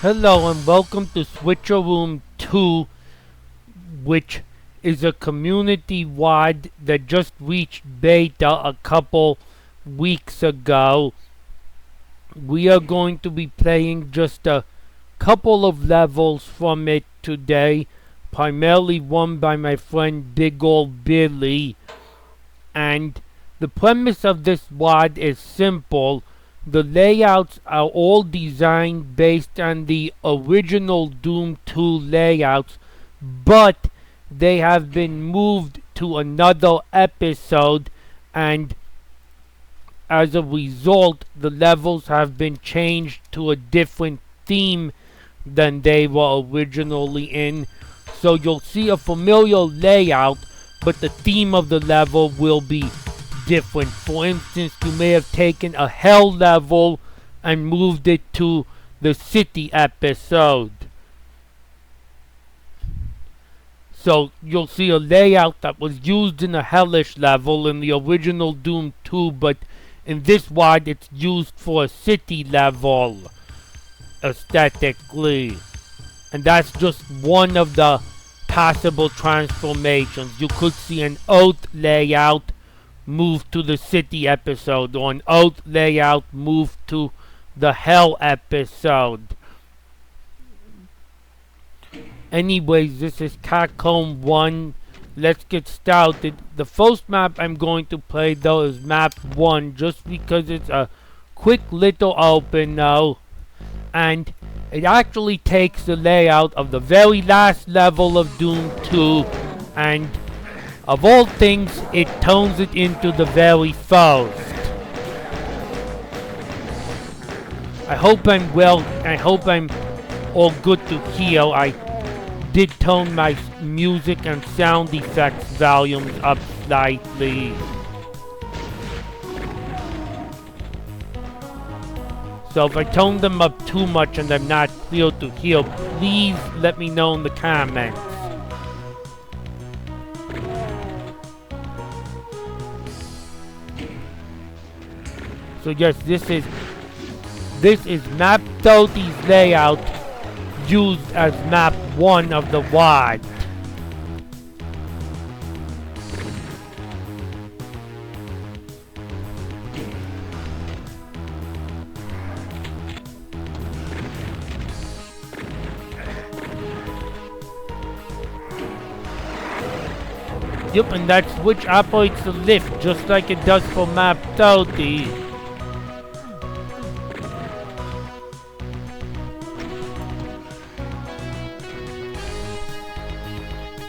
Hello and welcome to Switcheroom 2, which is a community wide that just reached beta a couple weeks ago. We are going to be playing just a couple of levels from it today, primarily one by my friend Big Ol' Billy. And the premise of this WAD is simple. The layouts are all designed based on the original Doom 2 layouts, but they have been moved to another episode, and as a result, the levels have been changed to a different theme than they were originally in. So you'll see a familiar layout, but the theme of the level will be different. For instance, you may have taken a hell level and moved it to the city episode. So you'll see a layout that was used in a hellish level in the original Doom 2, but in this WAD it's used for a city level aesthetically. And that's just one of the possible transformations. You could see an Oath layout move to the city episode, or an Oath layout move to the hell episode. Anyways, this is Catacomb 1. Let's get started. The first map I'm going to play though is map 1, just because it's a quick little open now, and it actually takes the layout of the very last level of Doom 2, and of all things, it turns it into the very first. I hope I'm well. I hope I'm all good to hear. I did turn my music and sound effects volumes up slightly. So if I turn them up too much and I'm not clear to hear, please let me know in the comments. So yes, this is map 30's layout used as map 1 of the WAD. Yep, and that switch operates the lift just like it does for map 30.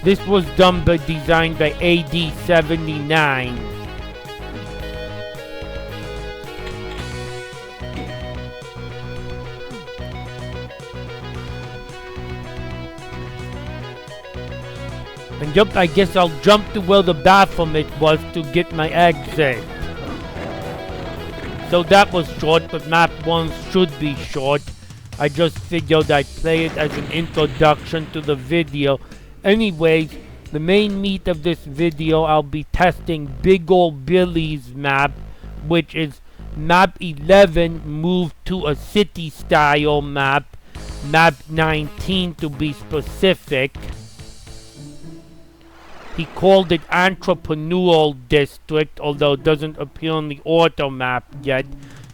This was designed by AD79. And yep, I guess I'll jump to where the bathroom it was to get my exit. So that was short, but map 1 should be short. I just figured I'd play it as an introduction to the video. Anyways, the main meat of this video, I'll be testing Big Ol' Billy's map, which is map 11 moved to a city style map, map 19 to be specific. He called it Entrepreneurial District, although it doesn't appear on the auto map yet.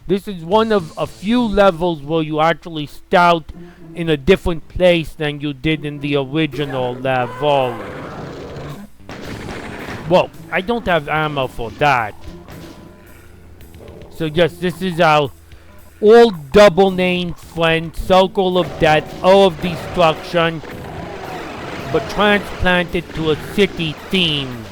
This is one of a few levels where you actually start in a different place than you did in the original level. Whoa, I don't have ammo for that. So yes, this is our old double-named friend, Circle of Death, O of Destruction, but transplanted to a city theme.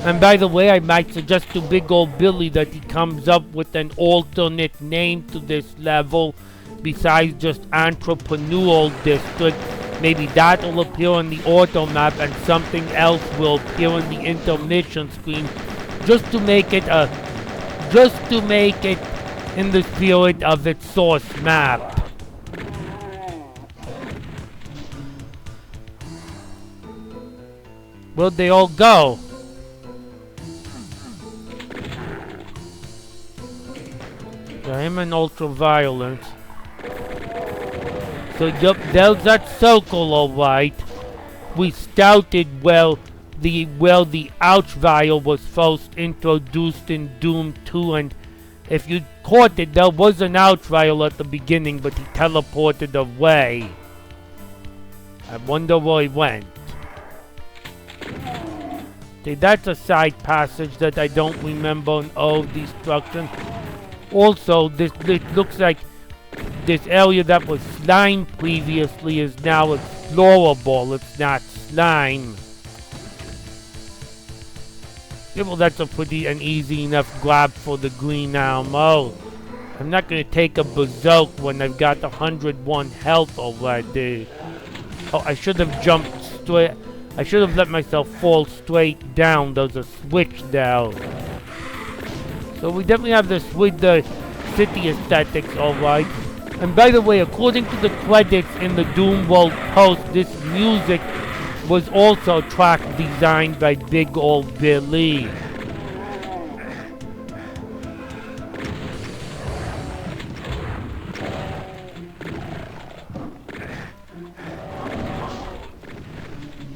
And by the way, I might suggest to Big Ol' Billy that he comes up with an alternate name to this level besides just Entrepreneurial District. Maybe that will appear on the auto map and something else will appear on the intermission screen, just to make it in the spirit of its source map. Where'd they all go? I'm an ultraviolet. So yup, there's that circle, alright. We started well the ouch vial was first introduced in Doom 2, and if you caught it, there was an ouch vial at the beginning, but he teleported away. I wonder where he went. Okay, that's a side passage that I don't remember in all destruction. Also, this looks like this area that was slime previously is now explorable. It's not slime. Yeah, well, that's a pretty and easy enough grab for the green ammo. I'm not gonna take a berserk when I've got 101 health already. Oh, I should have jumped straight. I should have let myself fall straight down. There's a switch there. So we definitely have this with the city aesthetics, alright. And by the way, according to the credits in the Doom World post, this music was also track designed by Big Ol' Billy.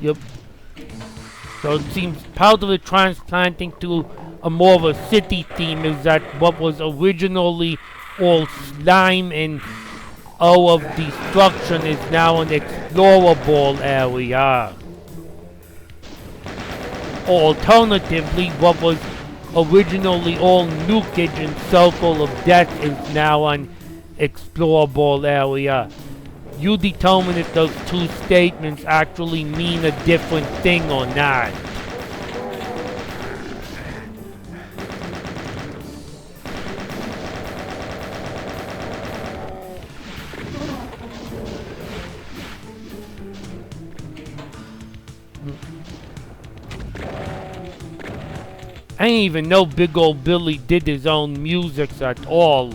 Yep. So it seems part of the transplanting to a more of a city theme is that what was originally all slime and all of destruction is now an explorable area. Or alternatively, what was originally all nukage and circle of death is now an explorable area. You determine if those two statements actually mean a different thing or not. I didn't even know Big Ol' Billy did his own music at all.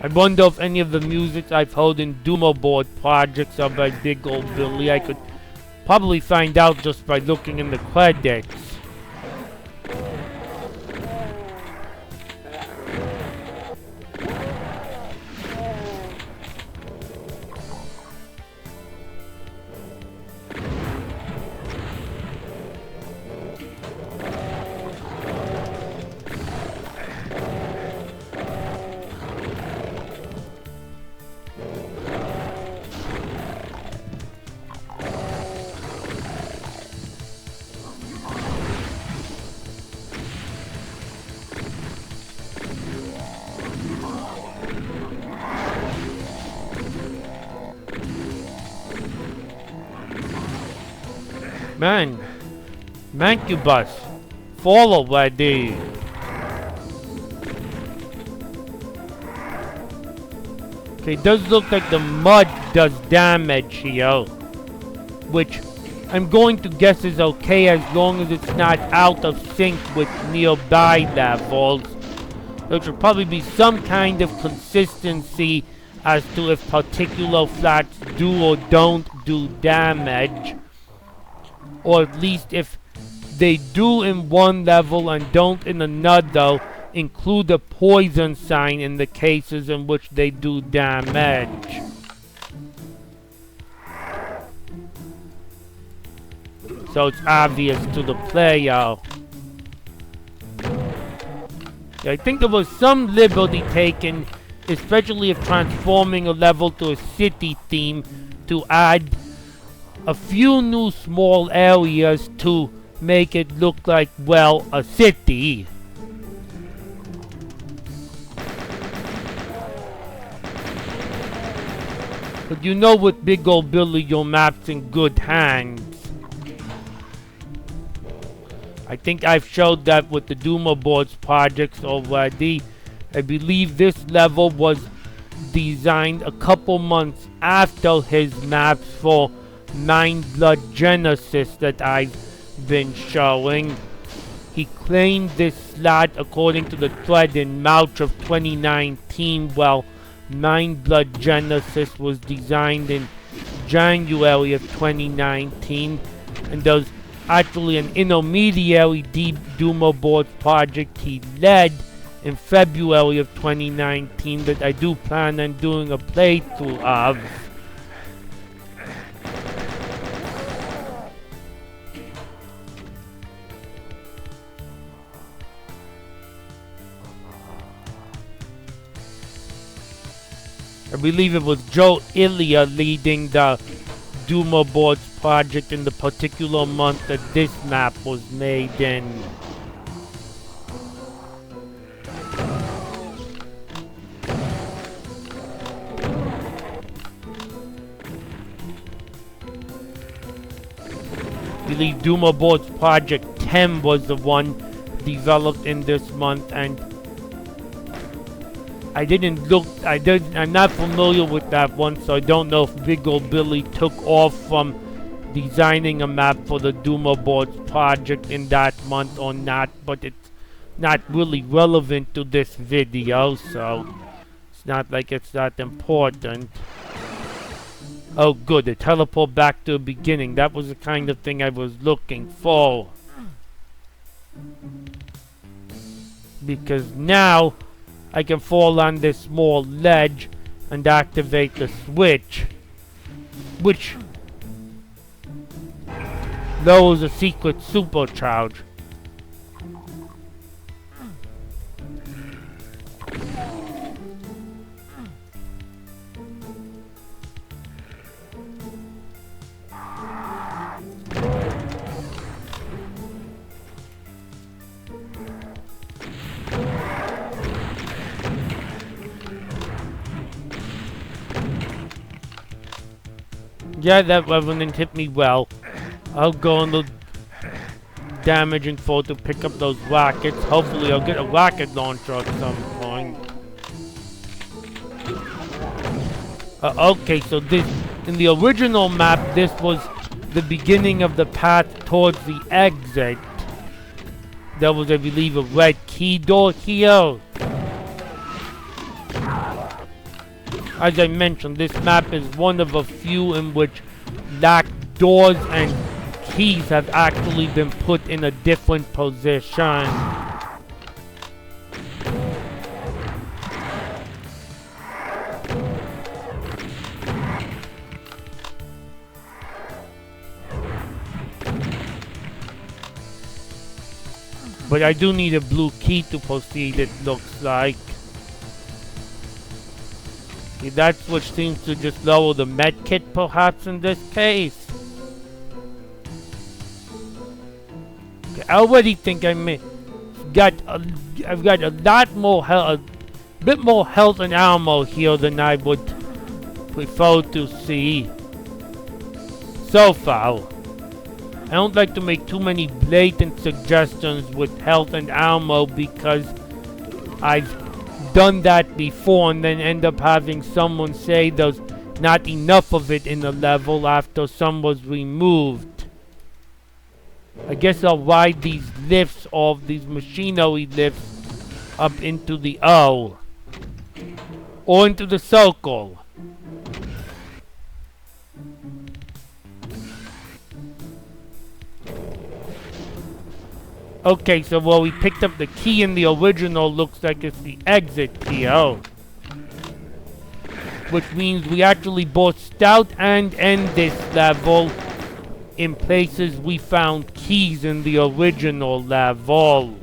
I wonder if any of the music I've heard in Doomerboard projects are by Big Ol' Billy. I could probably find out just by looking in the credits. Man, Mancubus, fall already. Okay, it does look like the mud does damage here, which I'm going to guess is okay as long as it's not out of sync with nearby levels. There should probably be some kind of consistency as to if particular flats do or don't do damage. Or at least if they do in one level and don't in another, include a poison sign in the cases in which they do damage. So it's obvious to the player. I think there was some liberty taken, especially if transforming a level to a city theme, to add a few new small areas to make it look like, well, a city. But you know, with Big Ol' Billy, your map's in good hands. I think I've showed that with the Doomerboards projects already. I believe this level was designed a couple months after his maps for Nine Blood Genesis that I've been showing. He claimed this slot according to the thread in March of 2019, while Nine Blood Genesis was designed in January of 2019, and there's actually an intermediary Duma boards project he led in February of 2019 that I do plan on doing a playthrough of. I believe it was Joe Ilya leading the Duma boards project in the particular month that this map was made in. I believe Duma boards project 10 was the one developed in this month, and I'm not familiar with that one, so I don't know if Big Ol' Billy took off from designing a map for the Duma boards project in that month or not, but it's not really relevant to this video, so it's not like it's that important. Oh good, it teleport back to the beginning. That was the kind of thing I was looking for. Because now I can fall on this small ledge and activate the switch, which lowers a secret supercharge. Yeah, that revenant hit me well. I'll go on the damaging floor to pick up those rockets. Hopefully I'll get a rocket launcher at some point. Okay, so this, in the original map, this was the beginning of the path towards the exit. There was, I believe, a red key door here. As I mentioned, this map is one of a few in which locked doors and keys have actually been put in a different position. But I do need a blue key to proceed, it looks like. See, that's what seems to just lower the medkit, perhaps, in this case. Okay, I already think I've got a lot more health, a bit more health and ammo here than I would prefer to see so far. I don't like to make too many blatant suggestions with health and ammo because I've done that before and then end up having someone say there's not enough of it in the level after some was removed. I guess I'll ride these lifts off, these machinery lifts up into the O. Or into the circle. Okay, so well, we picked up the key in the original, looks like it's the exit key, oh. Which means we actually both start and end this level in places we found keys in the original level.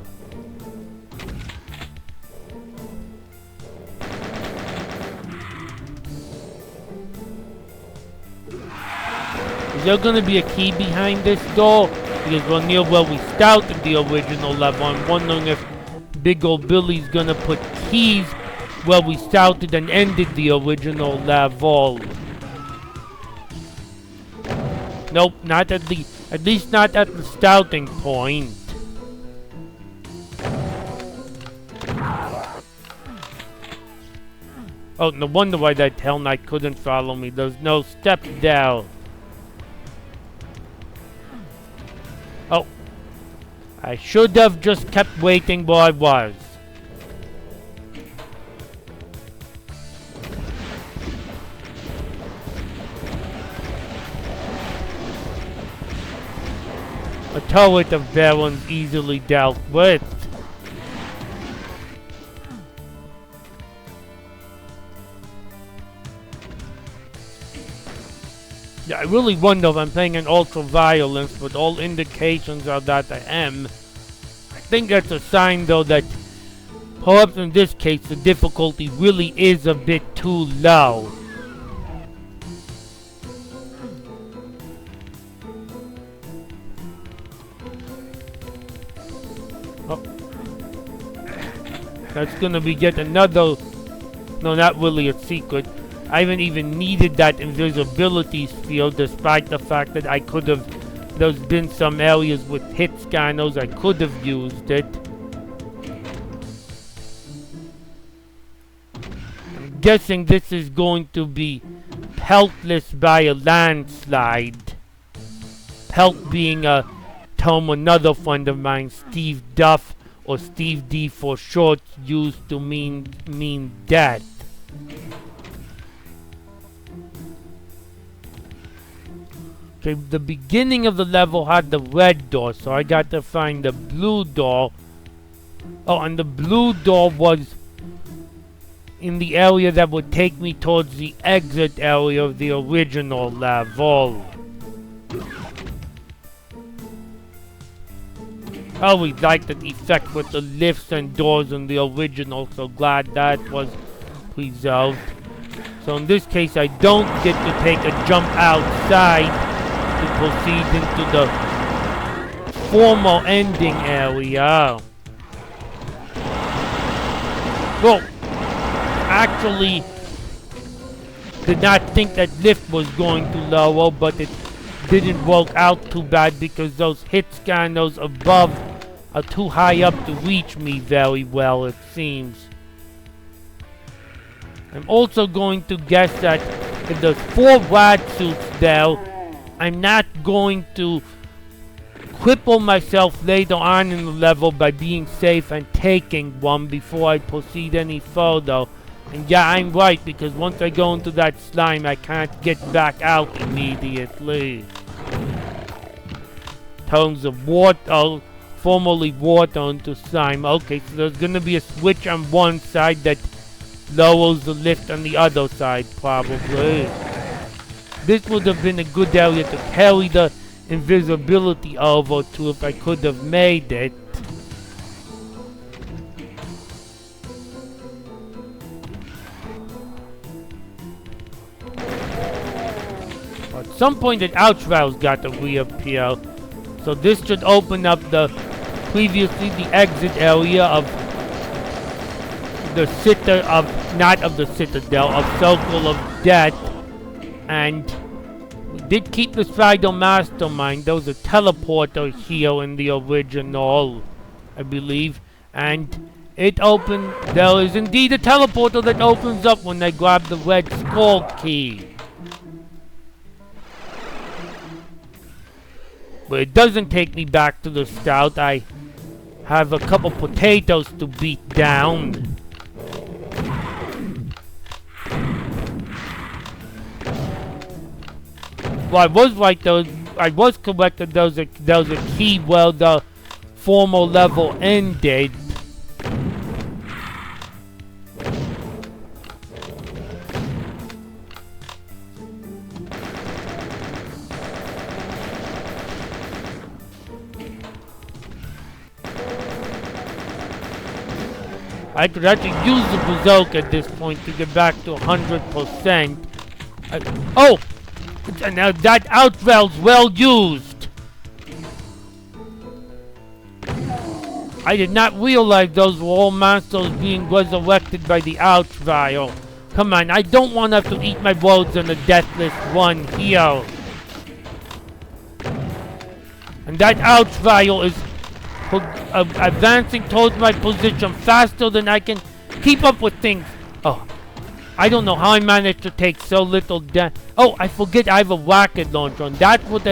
Is there gonna be a key behind this door? Because we're near where we started the original level. I'm wondering if Big Ol' Billy's gonna put keys where we started and ended the original level. Nope, not at least not at the starting point. Oh, no wonder why that Hell Knight couldn't follow me. There's no step down. Oh. I should have just kept waiting where I was. A turret of Baron's easily dealt with. Yeah, I really wonder if I'm playing an ultra-violence, but all indications are that I am. I think that's a sign, though, that perhaps in this case the difficulty really is a bit too low. Oh. That's gonna be yet another... No, not really a secret. I haven't even needed that invisibility field, despite the fact that I could have... There's been some areas with hit scanners I could have used it. I'm guessing this is going to be peltless by a landslide. Pelt being a term another friend of mine, Steve Duff, or Steve D for short, used to mean death. Okay, the beginning of the level had the red door, so I got to find the blue door. Oh, and the blue door was in the area that would take me towards the exit area of the original level. I always liked the effect with the lifts and doors in the original, so glad that was preserved. So in this case, I don't get to take a jump outside to proceed into the formal ending area. Well, actually did not think that lift was going to lower, but it didn't work out too bad because those hit scanners above are too high up to reach me very well, it seems. I'm also going to guess that if there's 4 rad suits there, I'm not going to cripple myself later on in the level by being safe and taking one before I proceed any further. And yeah, I'm right, because once I go into that slime, I can't get back out immediately. Turns of water, formerly water into slime. Okay, so there's gonna be a switch on one side that lowers the lift on the other side, probably. This would have been a good area to carry the invisibility over to if I could have made it. At some point, the outrider's got to reappear. So this should open up the previously the exit area of the not of the Citadel, of Circle of Death. And we did keep the Spider Mastermind. There was a teleporter here in the original, I believe. And it opened... There is indeed a teleporter that opens up when I grab the red skull key. But it doesn't take me back to the start. I have a couple potatoes to beat down. Well, I was right though. I was correct that there was a key where the formal level ended. I could actually use the Berserk at this point to get back to 100%. Oh! Now that outrail's well used! I did not realize those were all monsters being resurrected by the outrail. Come on, I don't want to have to eat my words on a deathless run here. And that outrail is advancing towards my position faster than I can keep up with things. Oh, I don't know how I managed to take so little damage. Oh, I forget I have a rocket launcher, and that's what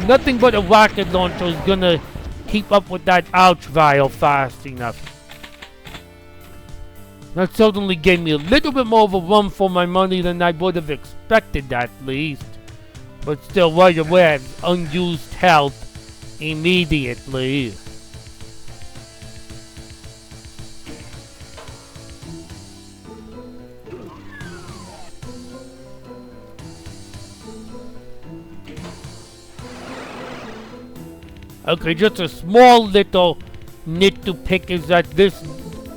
nothing but a rocket launcher is gonna keep up with that outrail fast enough. That certainly gave me a little bit more of a run for my money than I would have expected, at least. But still right away I have unused health immediately. Okay, just a small little nit to pick is that there's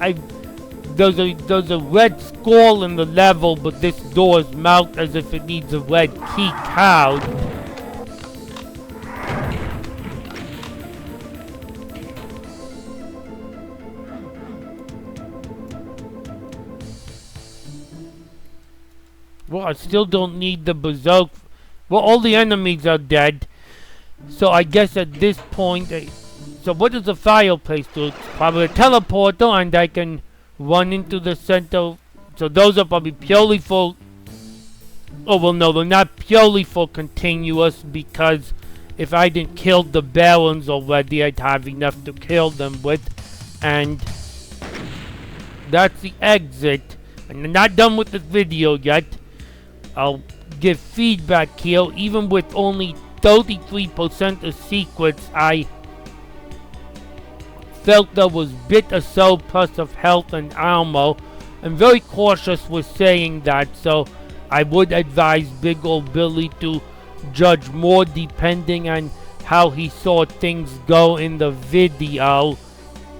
a red skull in the level, but this door is marked as if it needs a red key card. Well, I still don't need the berserk. Well, all the enemies are dead. So I guess at this point, so what does the fireplace do? It's probably a teleporter, and I can run into the center. So those are probably purely for, oh well no, they're not purely for continuous, because if I didn't kill the barons already, I'd have enough to kill them with. And that's the exit. And I'm not done with this video yet. I'll give feedback here. Even with only 33% of secrets, I felt there was bit or so plus of health and armor. I'm very cautious with saying that, so I would advise Big Ol' Billy to judge more depending on how he saw things go in the video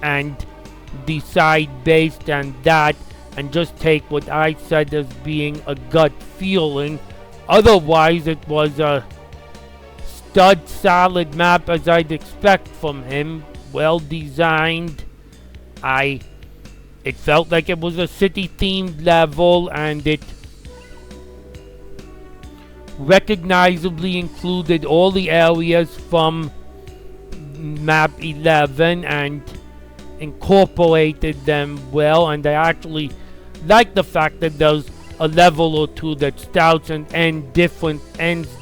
and decide based on that, and just take what I said as being a gut feeling. Otherwise, it was a stud solid map as I'd expect from him. Well designed. It felt like it was a city themed level, and it recognizably included all the areas from map 11 and incorporated them well. And I actually like the fact that there's a level or two that starts and ends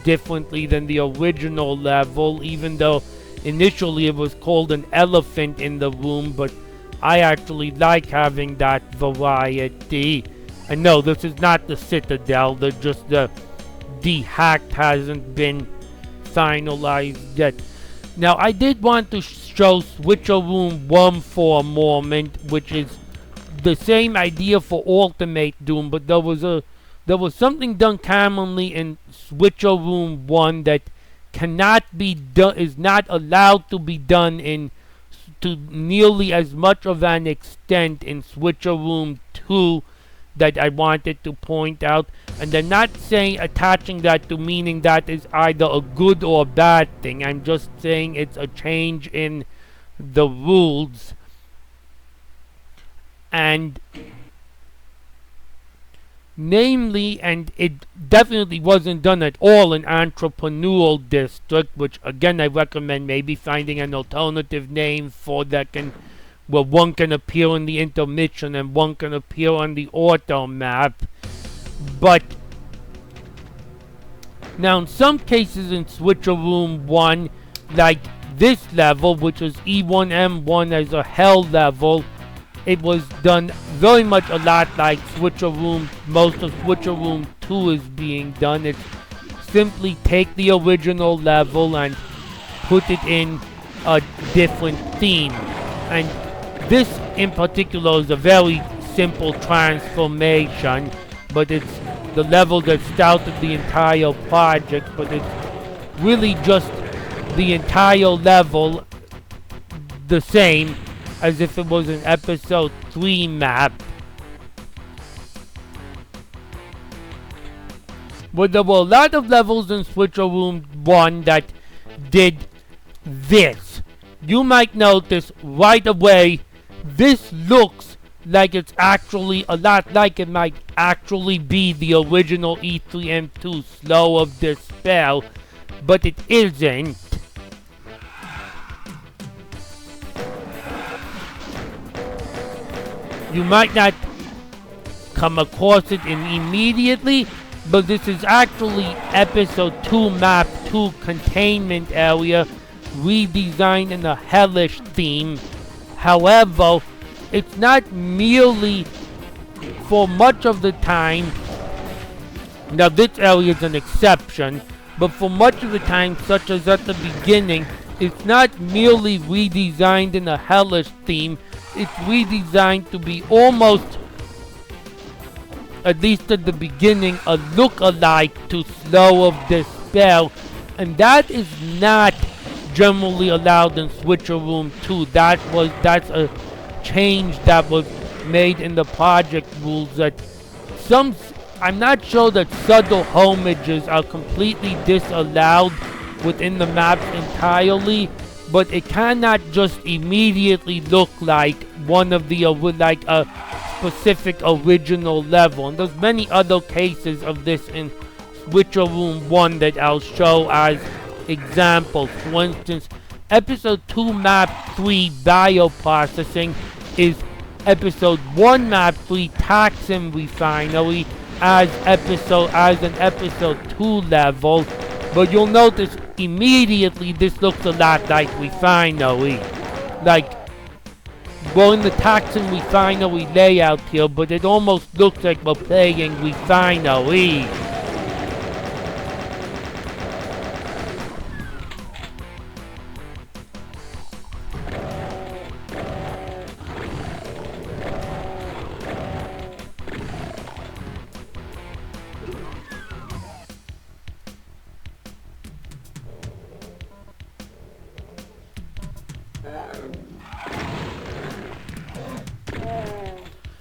differently than the original level, even though initially it was called an elephant in the room, but I actually like having that variety. And no, this is not the Citadel, just the hacked hasn't been finalized yet. Now I did want to show Switcheroom 1 for a moment, which is the same idea for Ultimate Doom, but there was something done commonly in Switcheroom 1 that cannot be done, is not allowed to be done to nearly as much of an extent in Switcheroom 2 that I wanted to point out. And I'm not saying attaching that to meaning that is either a good or a bad thing. I'm just saying it's a change in the rules. And namely, and it definitely wasn't done at all in Entrepreneurial District, which again I recommend maybe finding an alternative name for that, where one can appear in the intermission and one can appear on the auto map. But now in some cases in Switcheroom 1, like this level, which is E1M1 as a hell level, it was done very much a lot like Switcheroom. Most of Switcheroom 2 is being done. It's simply take the original level and put it in a different theme. And this in particular is a very simple transformation, but it's the level that started the entire project, but it's really just the entire level the same as if it was an episode 3 map. But there were a lot of levels in Switcheroom 1 that did this. You might notice right away, this looks like it's actually a lot like it might actually be the original E3M2 Slow of Despair, but it isn't. You might not come across it immediately, but this is actually episode 2 map 2 containment area redesigned in a hellish theme. However, it's not merely for much of the time. Now this area is an exception, but for much of the time, such as at the beginning, it's not merely redesigned in a hellish theme, it's redesigned to be almost, at least at the beginning, a look-alike to Slough of Despair, and that is not generally allowed in Switcheroom 2. That's a change that was made in the project rules, that I'm not sure that subtle homages are completely disallowed within the maps entirely, but it cannot just immediately look like one of the like a specific original level. And there's many other cases of this in Switcheroom 1 that I'll show as examples. For instance, episode 2 map 3 bioprocessing is episode 1 map 3 Taxon Refinery as an episode 2 level, but you'll notice immediately this looks a lot like Refinery. Like, we're in the Taxon Refinery layout here, but it almost looks like we're playing Refinery.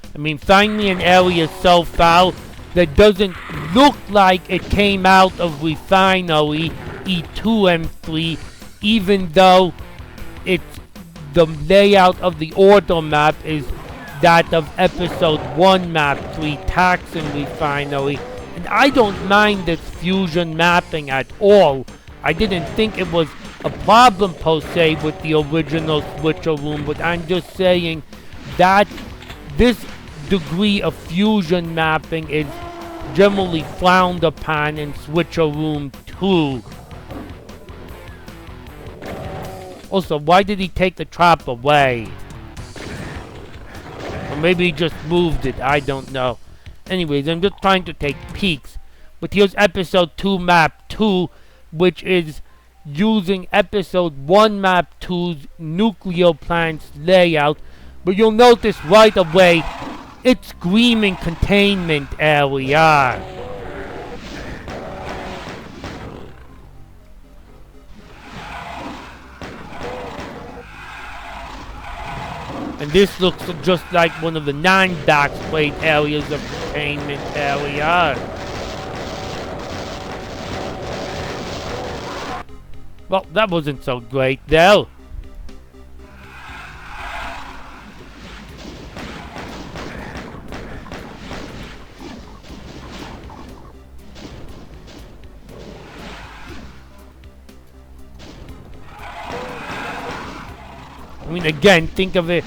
I mean, find me an area so foul that doesn't look like it came out of Refinery E2M3, even though the layout of the order map is that of episode 1 map 3 Taxon Refinery. And I don't mind this fusion mapping at all. I didn't think it was a problem per se with the original Switcheroom, but I'm just saying that this degree of fusion mapping is generally frowned upon in Switcheroom 2. Also, why did he take the trap away? Or maybe he just moved it, I don't know. Anyways, I'm just trying to take peeks. But here's episode 2 map 2, which is using episode 1 map 2's nuclear plant's layout. But you'll notice right away, it's screaming containment area. And this looks just like one of the non-backplate areas of containment area. Well, that wasn't so great though. I mean, again, think of it.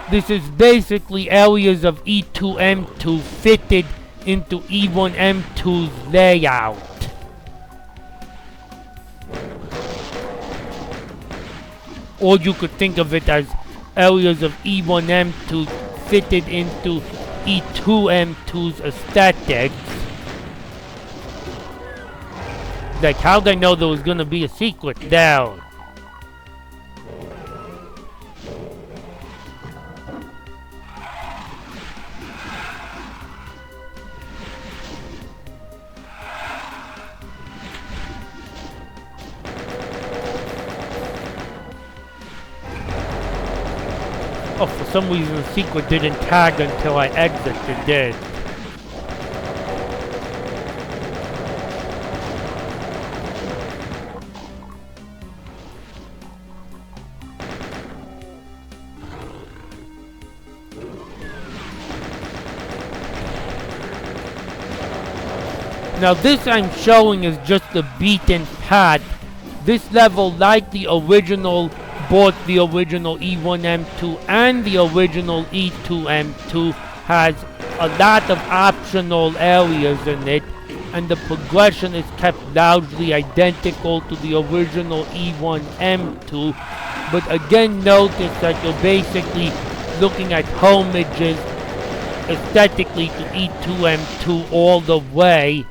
This is basically areas of E2M2 fitted into E1M2's layout. Or you could think of it as areas of E1M2 fitted into E2M2's aesthetics. Like, how'd I know there was gonna be a secret there? Oh, for some reason the secret didn't tag until I exited it. Now this I'm showing is just the beaten path. This level, like the original, both the original E1M2 and the original E2M2, has a lot of optional areas in it, and the progression is kept largely identical to the original E1M2. But again, notice that you're basically looking at homages aesthetically to E2M2 all the way.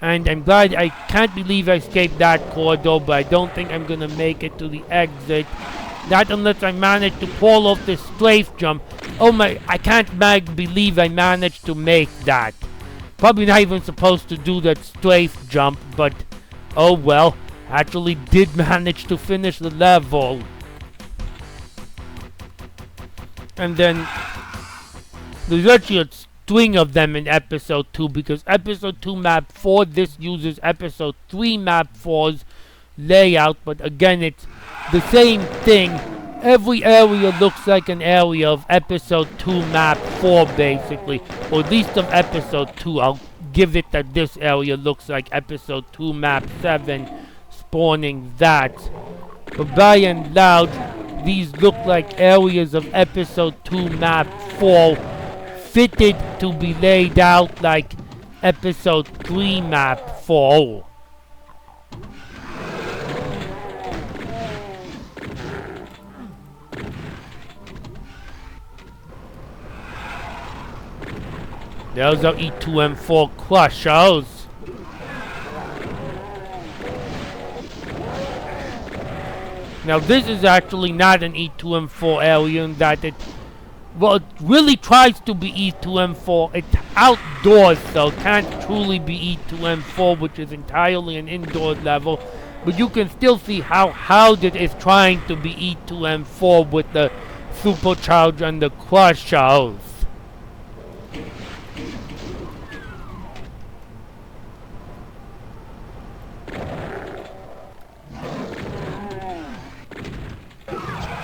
And I'm glad. I can't believe I escaped that corridor, but I don't think I'm gonna make it to the exit. Not unless I manage to pull off this strafe jump. Oh my, I can't believe I managed to make that. Probably not even supposed to do that strafe jump, but oh well. Actually did manage to finish the level. And then there's actually a string of them in episode 2, because episode 2 map 4, this uses episode 3 map 4's layout, but again it's the same thing. Every area looks like an area of episode 2 map 4 basically, or at least of episode 2. I'll give it that this area looks like episode 2 map 7, spawning that. But by and large, these look like areas of episode 2 map 4, fitted to be laid out like episode 3 map 4. There's our E2M4 crushers. Now this is actually not an E2M4 area in that it really tries to be E2M4. It's outdoors, so it can't truly be E2M4, which is entirely an indoor level. But you can still see how hard it is trying to be E2M4 with the supercharger and the crushers.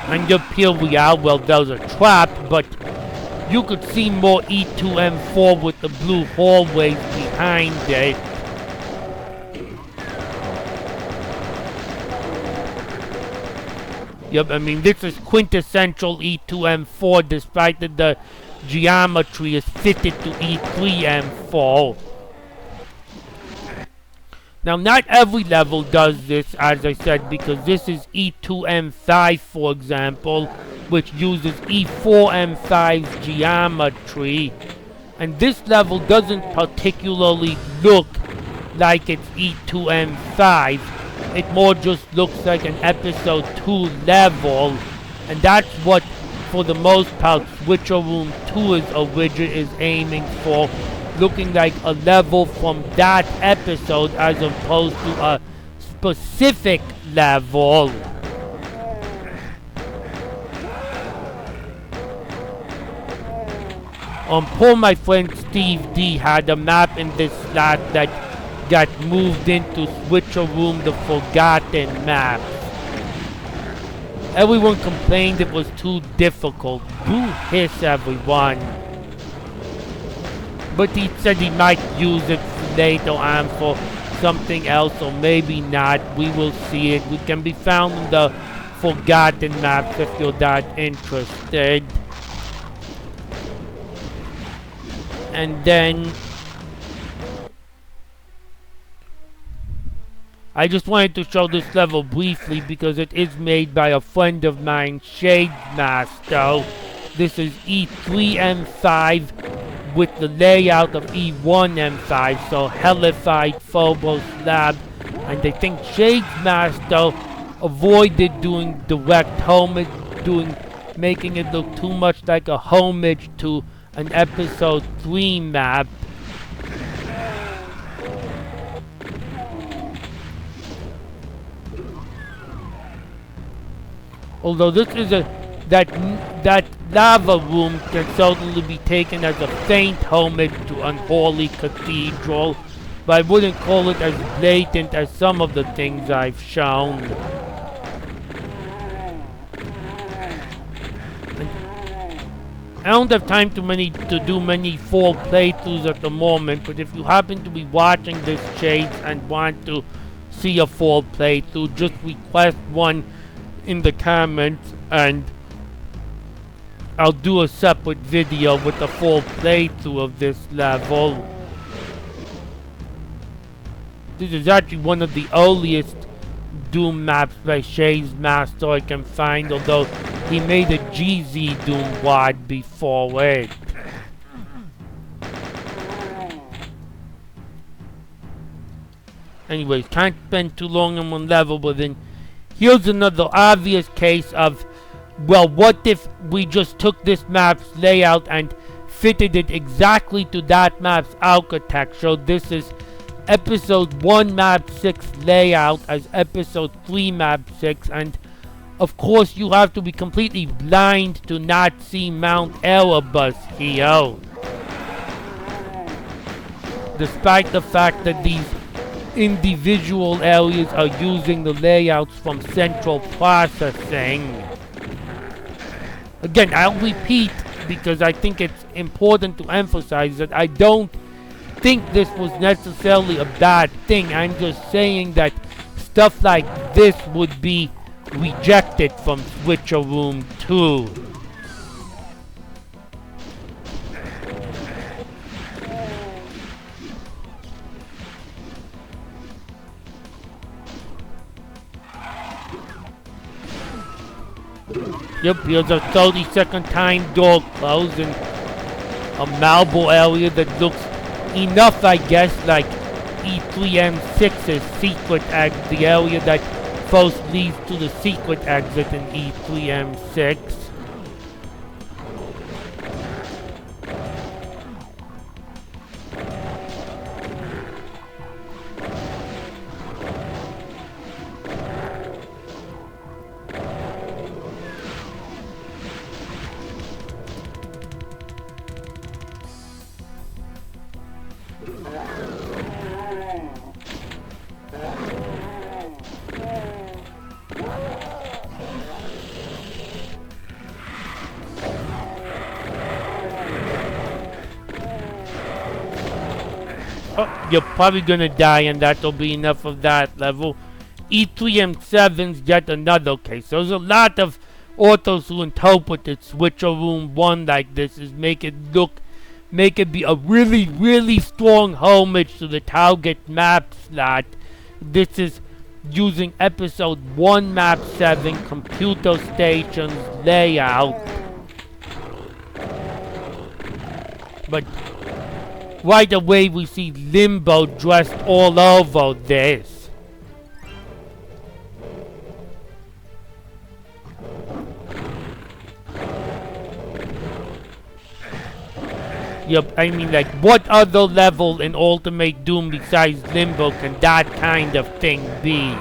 And up here we are. Well, there's a trap, but you could see more E2M4 with the blue hallways behind it. Yep, I mean, this is quintessential E2M4, despite that the geometry is fitted to E3M4. Now, not every level does this, as I said, because this is E2M5, for example, which uses E4M5's geometry. And this level doesn't particularly look like it's E2M5. It more just looks like an episode 2 level. And that's what, for the most part, Switcheroom 2 is aiming for. Looking like a level from that episode as opposed to a specific level. Poor my friend Steve D had a map in this slot that got moved into Switcheroom, the Forgotten map. Everyone complained it was too difficult. Boo hiss, everyone. But he said he might use it later on for something else, or maybe not. We will see it. It can be found in the Forgotten maps if you're that interested. And then I just wanted to show this level briefly because it is made by a friend of mine, Shade Masto. This is E3M5 with the layout of E1M5, so Hellified Phobos Lab. And I think Shade Masto avoided doing direct homage, making it look too much like a homage to an episode 3 map. Although this is that lava room can certainly be taken as a faint homage to Unholy Cathedral, but I wouldn't call it as blatant as some of the things I've shown. I don't have time to do many full playthroughs at the moment, but if you happen to be watching this, Shades, and want to see a full playthrough, just request one in the comments, and I'll do a separate video with a full playthrough of this level. This is actually one of the earliest Doom maps by Shay's Masto I can find, although he made a GZ Doom WAD before it. Anyways, can't spend too long on one level, but then here's another obvious case of, well, what if we just took this map's layout and fitted it exactly to that map's architecture. This is episode 1 map 6 layout as episode 3 map 6, and of course you have to be completely blind to not see Mount Erebus here. Despite the fact that these individual areas are using the layouts from central processing. Again, I'll repeat because I think it's important to emphasize that I don't think this was necessarily a bad thing. I'm just saying that stuff like this would be rejected from Switcheroom 2. Yep, here's a 30-second time door closed in a marble area that looks enough, I guess, like E3M6's secret exit, the area that first leads to the secret exit in E3M6. Oh, you're probably gonna die, and that'll be enough of that level. E3M7's yet another case. There's a lot of authors who interpreted Switcheroom 1 like this, is make it be a really, really strong homage to the target map slot. This is using episode 1 map 7 computer stations layout. But right away we see Limbo dressed all over this. Yep, I mean, like, what other level in Ultimate Doom besides Limbo can that kind of thing be?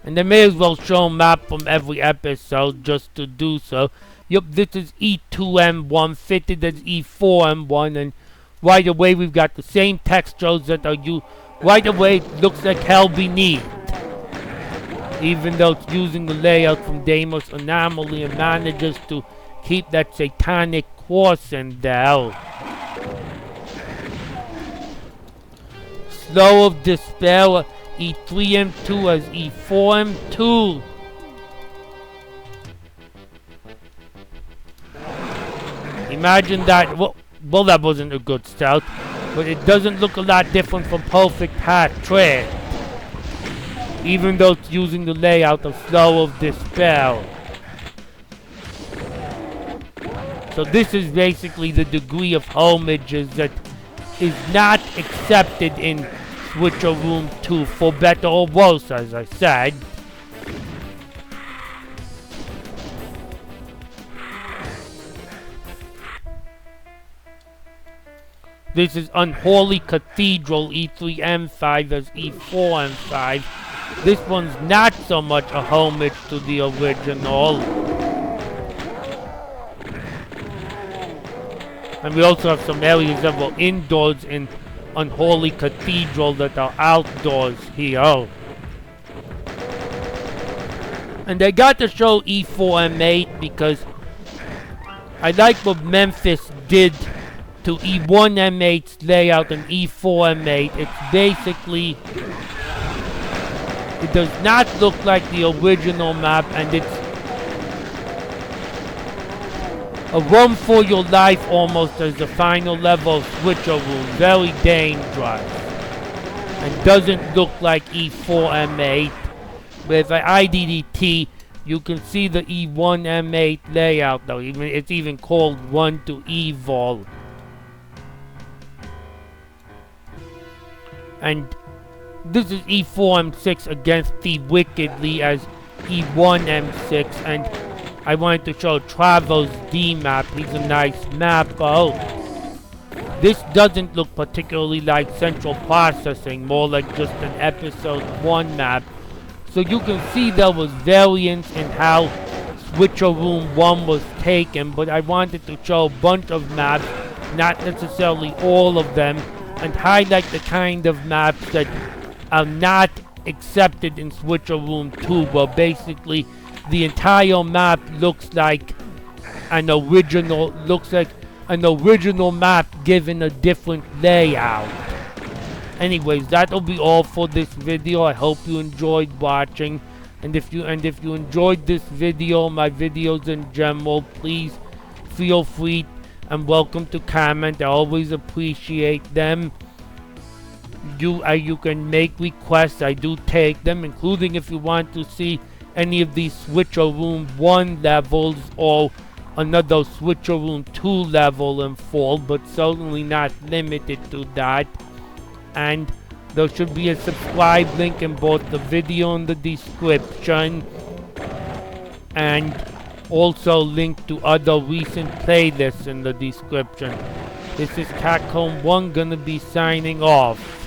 And they may as well show a map from every episode just to do so. Yep, this is E2M1 fitted as E4M1, and right away we've got the same textures that are used. Right away it looks like Hell Beneath. Even though it's using the layout from Deimos Anomaly and manages to keep that satanic course in there. Slow of Despair, E3M2 as E4M2. Imagine that. Well, that wasn't a good start, but it doesn't look a lot different from Perfect Hat Trick, even though it's using the layout of Slow of Despair. So this is basically the degree of homages that is not accepted in Switcheroom 2, for better or worse, as I said. This is Unholy Cathedral, E3M5 as E4M5. This one's not so much a homage to the original. And we also have some areas that were indoors in Unholy Cathedral that are outdoors here. And I got to show E4M8 because I like what Memphis did to E1M8's layout and E4M8. It's basically, it does not look like the original map, and it's a run for your life almost as the final level of Switcheroom. Very dangerous. And doesn't look like E4M8. But if I IDDT, you can see the E1M8 layout though. It's even called Run to Evil. And this is E4 M6 against the wickedly as E1 M6, and I wanted to show Travel's D map. He's a nice map. Oh, this doesn't look particularly like central processing, more like just an episode 1 map. So you can see there was variance in how Switcheroom 1 was taken, but I wanted to show a bunch of maps, not necessarily all of them, and highlight the kind of maps that are not accepted in Switcheroom 2, where basically the entire map looks like an original map given a different layout. Anyways, that'll be all for this video. I hope you enjoyed watching, and if you enjoyed this video, my videos in general, please feel free and welcome to comment. I always appreciate them. You can make requests. I do take them, including if you want to see any of these Switcheroom 1 levels or another Switcheroom 2 level in full, but certainly not limited to that. And there should be a subscribe link in both the video and the description, and also link to other recent playlists in the description. This is Catcomb1 gonna be signing off.